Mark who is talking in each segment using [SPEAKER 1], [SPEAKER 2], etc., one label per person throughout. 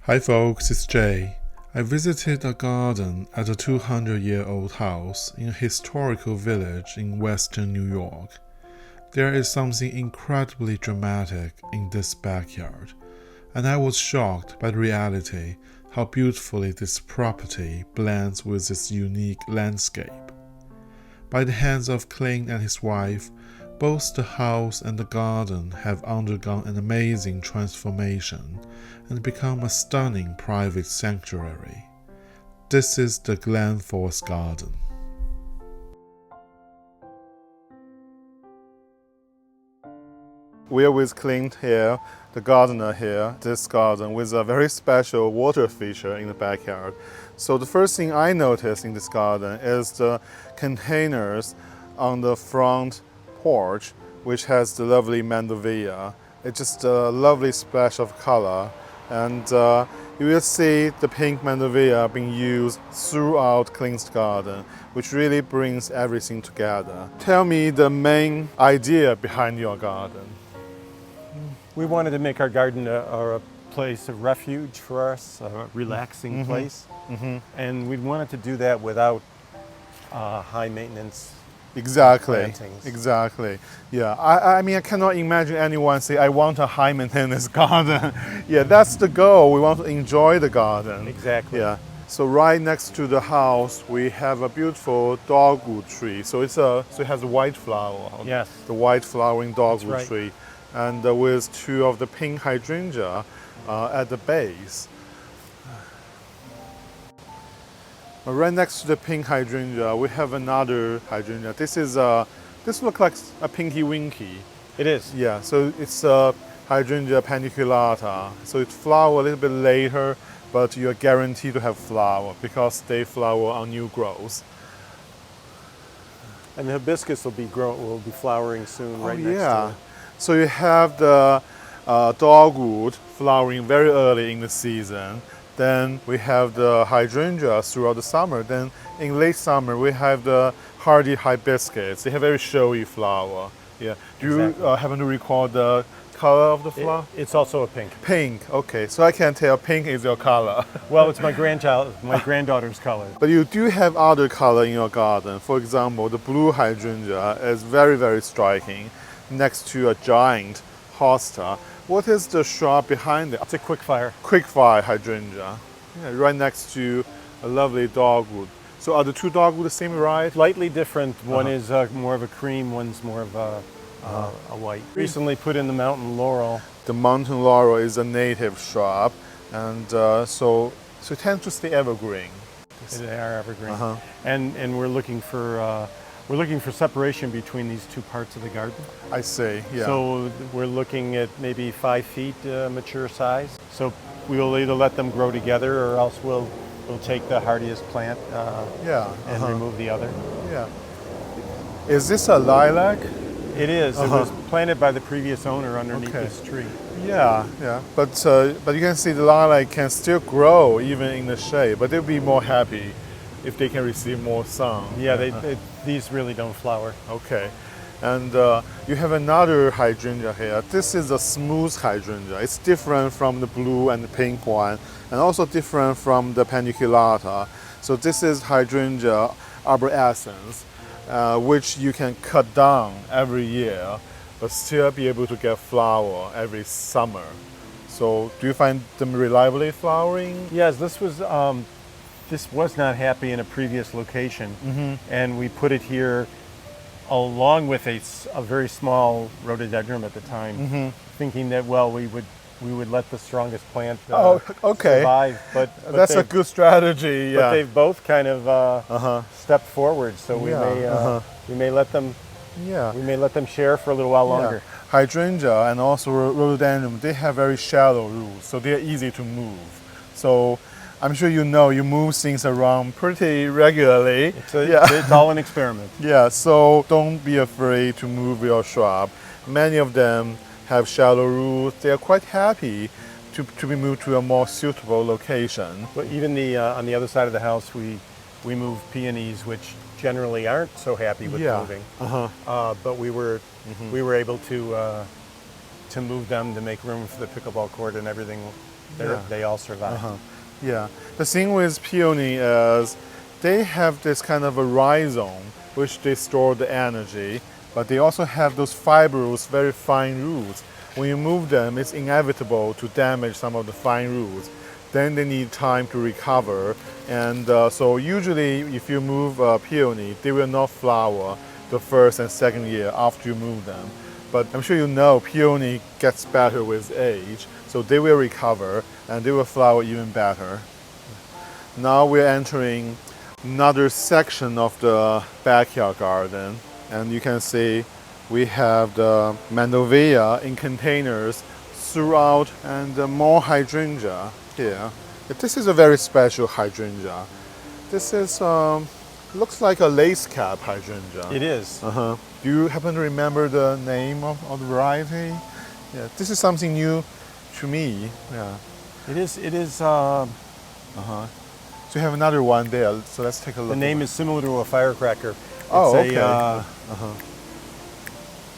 [SPEAKER 1] Hi folks, it's Jay. I visited a garden at a 200-year-old house in a historical village in western New York. There is something incredibly dramatic in this backyard, and I was shocked by the reality how beautifully this property blends with its unique landscape. By the hands of Clint and his wife, both the house and the garden have undergone an amazing transformation and become a stunning private sanctuary. This is the Glen Falls Garden. We are with Clint here, the gardener here, this garden with a very special water feature in the backyard. So the first thing I noticed in this garden is the containers on the front porch, which has the lovely mandevilla. It's just a lovely splash of color, and you will see the pink mandevilla being used throughout Clint's garden, which really brings everything together. Tell me the main idea behind your garden.
[SPEAKER 2] We wanted to make our garden a place of refuge for us, a relaxing place, and we wanted to do that without high maintenance.
[SPEAKER 1] Exactly. Yeah, I mean, I cannot imagine anyone say, I want a high maintenance garden. Yeah, that's the goal. We want to enjoy the garden.
[SPEAKER 2] Exactly.
[SPEAKER 1] Yeah. So right next to the house, we have a beautiful dogwood tree. So it has a white flower.
[SPEAKER 2] Yes.
[SPEAKER 1] The white flowering dogwood
[SPEAKER 2] right.
[SPEAKER 1] tree. And with two of the pink hydrangea at the base. Right next to the pink hydrangea, we have another hydrangea. This looks like a pinky winky.
[SPEAKER 2] It is.
[SPEAKER 1] Yeah, so it's a Hydrangea Paniculata. So it flower a little bit later, but you're guaranteed to have flower because they flower on new growth.
[SPEAKER 2] And the hibiscus will be flowering soon right next to it.
[SPEAKER 1] So you have the dogwood flowering very early in the season. Then we have the hydrangeas throughout the summer. Then in late summer, we have the hardy hibiscus. They have very showy flower. Yeah. Do you happen to recall the color of the flower?
[SPEAKER 2] It's also a pink.
[SPEAKER 1] Pink. Okay. So I can tell pink is your color.
[SPEAKER 2] Well, it's my granddaughter's color.
[SPEAKER 1] But you do have other color in your garden. For example, the blue hydrangea is very, very striking next to a giant hosta. What is the shrub behind it?
[SPEAKER 2] It's a quickfire.
[SPEAKER 1] Quickfire hydrangea. Yeah, right next to a lovely dogwood. So are the two dogwood the same variety?
[SPEAKER 2] Slightly different. One is more of a cream, one's more of a white. Recently put in the mountain laurel.
[SPEAKER 1] The mountain laurel is a native shrub, and so it tends to stay evergreen.
[SPEAKER 2] They are evergreen. And we're looking for separation between these two parts of the garden.
[SPEAKER 1] I see, yeah.
[SPEAKER 2] So we're looking at maybe 5 feet mature size. So we will either let them grow together, or else we'll take the hardiest plant and remove the other.
[SPEAKER 1] Yeah. Is this a lilac?
[SPEAKER 2] It is. It was planted by the previous owner underneath this tree.
[SPEAKER 1] Yeah. But you can see the lilac can still grow even in the shade, but they'll be more happy if they can receive more sun.
[SPEAKER 2] Yeah, these really don't flower.
[SPEAKER 1] Okay. And you have another hydrangea here. This is a smooth hydrangea. It's different from the blue and the pink one, and also different from the paniculata. So this is hydrangea arborescens, which you can cut down every year, but still be able to get flower every summer. So do you find them reliably flowering?
[SPEAKER 2] Yes, this was not happy in a previous location, and we put it here along with a very small rhododendron at the time, thinking that we would let the strongest plant survive. But
[SPEAKER 1] that's a good strategy. Yeah.
[SPEAKER 2] But they've both kind of stepped forward, so we may let them.
[SPEAKER 1] Yeah.
[SPEAKER 2] We may let them share for a little while longer.
[SPEAKER 1] Hydrangea and also rhododendron, they have very shallow roots, so they're easy to move. So I'm sure you move things around pretty regularly.
[SPEAKER 2] It's all an experiment.
[SPEAKER 1] Yeah, so don't be afraid to move your shrub. Many of them have shallow roots. They are quite happy to be moved to a more suitable location.
[SPEAKER 2] But even on the other side of the house, we move peonies, which generally aren't so happy with moving. But we were able to move them to make room for the pickleball court and everything They all survive.
[SPEAKER 1] Yeah. The thing with peony is they have this kind of a rhizome which they store the energy, but they also have those fibrous, very fine roots. When you move them, it's inevitable to damage some of the fine roots. Then they need time to recover, and so usually if you move peony, they will not flower the first and second year after you move them. But I'm sure you know peony gets better with age, so they will recover and they will flower even better. Now we're entering another section of the backyard garden, and you can see we have the mandevilla in containers throughout, and more hydrangea here. This is a very special hydrangea. This is looks like a lace cap hydrangea.
[SPEAKER 2] It is.
[SPEAKER 1] Do you happen to remember the name of the variety? Yeah, this is something new to me. Yeah.
[SPEAKER 2] It is.
[SPEAKER 1] So you have another one there. So let's take a look.
[SPEAKER 2] The name is similar to a firecracker.
[SPEAKER 1] Oh,
[SPEAKER 2] it's
[SPEAKER 1] okay.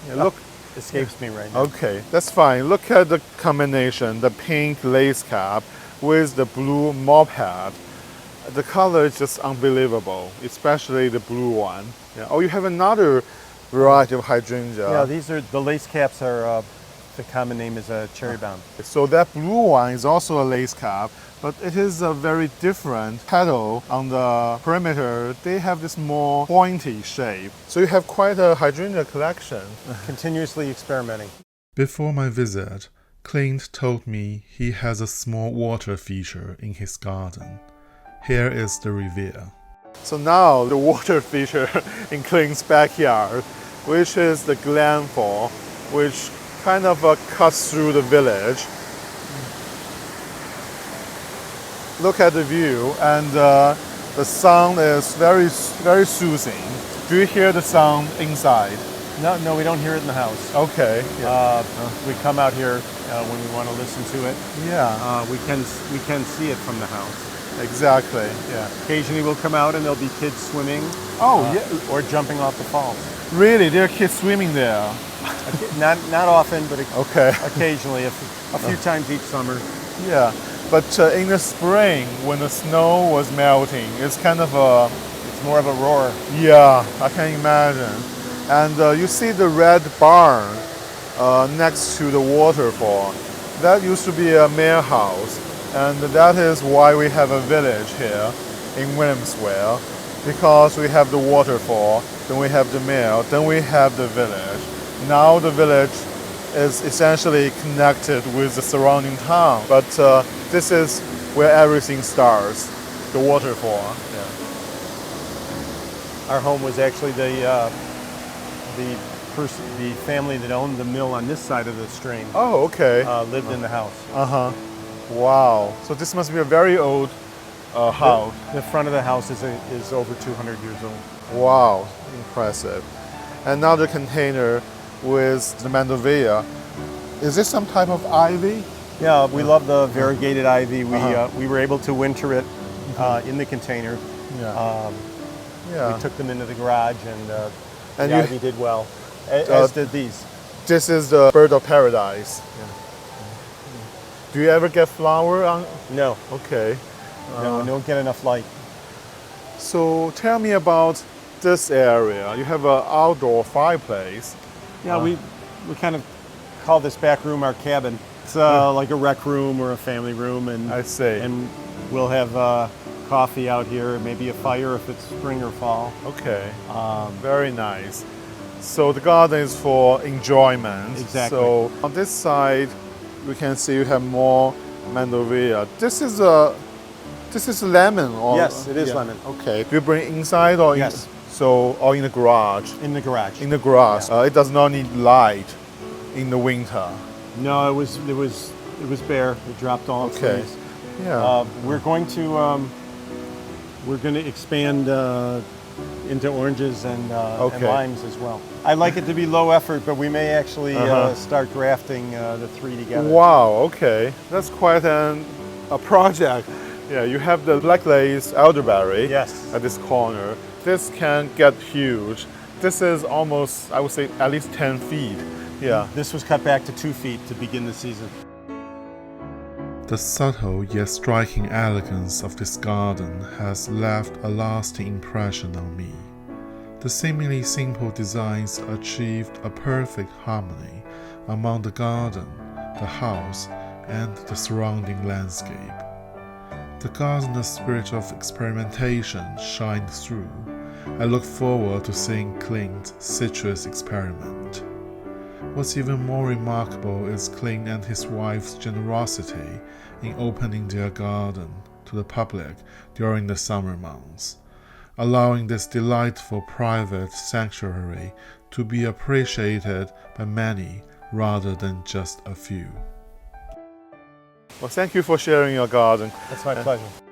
[SPEAKER 1] Yeah, look.
[SPEAKER 2] Escapes me right now.
[SPEAKER 1] Okay, that's fine. Look at the combination: the pink lace cap with the blue mop hat. The color is just unbelievable, especially the blue one. Yeah. Oh, you have another variety of hydrangea.
[SPEAKER 2] Yeah, these are the lace caps. Are the common name is a cherry bomb.
[SPEAKER 1] So that blue one is also a lace cap, but it is a very different petal on the perimeter. They have this more pointy shape. So you have quite a hydrangea collection.
[SPEAKER 2] Continuously experimenting.
[SPEAKER 1] Before my visit, Clint told me he has a small water feature in his garden. Here is the reveal. So now the water feature in Clint's backyard, which is the Glen Falls, which kind of cuts through the village. Look at the view, and the sound is very, very soothing. Do you hear the sound inside?
[SPEAKER 2] No, we don't hear it in the house.
[SPEAKER 1] Okay. Yeah.
[SPEAKER 2] We come out here when we want to listen to it.
[SPEAKER 1] Yeah.
[SPEAKER 2] We can see it from the house.
[SPEAKER 1] Exactly. Yeah.
[SPEAKER 2] Occasionally we'll come out and there'll be kids swimming.
[SPEAKER 1] Oh, yeah.
[SPEAKER 2] Or jumping off the falls.
[SPEAKER 1] Really? There are kids swimming there?
[SPEAKER 2] Not often, but
[SPEAKER 1] okay.
[SPEAKER 2] Occasionally, a few times each summer.
[SPEAKER 1] Yeah. But in the spring, when the snow was melting, it's kind of a...
[SPEAKER 2] It's more of a roar.
[SPEAKER 1] Yeah, I can imagine. And you see the red barn next to the waterfall. That used to be a mayor house. And that is why we have a village here in Williamsville, because we have the waterfall, then we have the mill, then we have the village. Now the village is essentially connected with the surrounding town, but this is where everything starts, the waterfall. Yeah.
[SPEAKER 2] Our home was actually the family that owned the mill on this side of the stream.
[SPEAKER 1] Oh, okay.
[SPEAKER 2] Lived in the house.
[SPEAKER 1] Wow. So this must be a very old house.
[SPEAKER 2] The front of the house is over 200 years old.
[SPEAKER 1] Wow, impressive. Another container with the mandevilla. Is this some type of ivy?
[SPEAKER 2] Yeah, we love the variegated ivy. We were able to winter it in the container.
[SPEAKER 1] Yeah.
[SPEAKER 2] We took them into the garage, and the ivy did well, as did these.
[SPEAKER 1] This is the bird of paradise. Yeah. Do you ever get flower on?
[SPEAKER 2] No.
[SPEAKER 1] Okay.
[SPEAKER 2] No, we don't get enough light.
[SPEAKER 1] So tell me about this area. You have an outdoor fireplace.
[SPEAKER 2] Yeah, we kind of call this back room our cabin. It's like a rec room or a family room, and
[SPEAKER 1] I see.
[SPEAKER 2] And we'll have coffee out here, maybe a fire if it's spring or fall.
[SPEAKER 1] Okay. Very nice. So the garden is for enjoyment.
[SPEAKER 2] Exactly.
[SPEAKER 1] So on this side, we can see you have more mandevilla. This is lemon, or
[SPEAKER 2] yes, it is lemon.
[SPEAKER 1] Okay. Do you bring it inside or
[SPEAKER 2] yes?
[SPEAKER 1] Or in the garage?
[SPEAKER 2] In the garage.
[SPEAKER 1] In the garage.
[SPEAKER 2] Yeah.
[SPEAKER 1] It does not need light in the winter.
[SPEAKER 2] No, it was bare. It dropped all its leaves.
[SPEAKER 1] Yeah.
[SPEAKER 2] We're going to expand into oranges and limes as well. I like it to be low effort, but we may actually start grafting the three together.
[SPEAKER 1] Wow, okay. That's quite a project. Yeah, you have the black lace elderberry at this corner. This can get huge. This is almost, I would say, at least 10 feet. Yeah.
[SPEAKER 2] This was cut back to 2 feet to begin the season.
[SPEAKER 1] The subtle yet striking elegance of this garden has left a lasting impression on me. The seemingly simple designs achieved a perfect harmony among the garden, the house, and the surrounding landscape. The gardener's spirit of experimentation shined through. I look forward to seeing Clint's citrus experiment. What's even more remarkable is Clint and his wife's generosity in opening their garden to the public during the summer months, allowing this delightful private sanctuary to be appreciated by many rather than just a few. Well, thank you for sharing your garden.
[SPEAKER 2] That's my pleasure.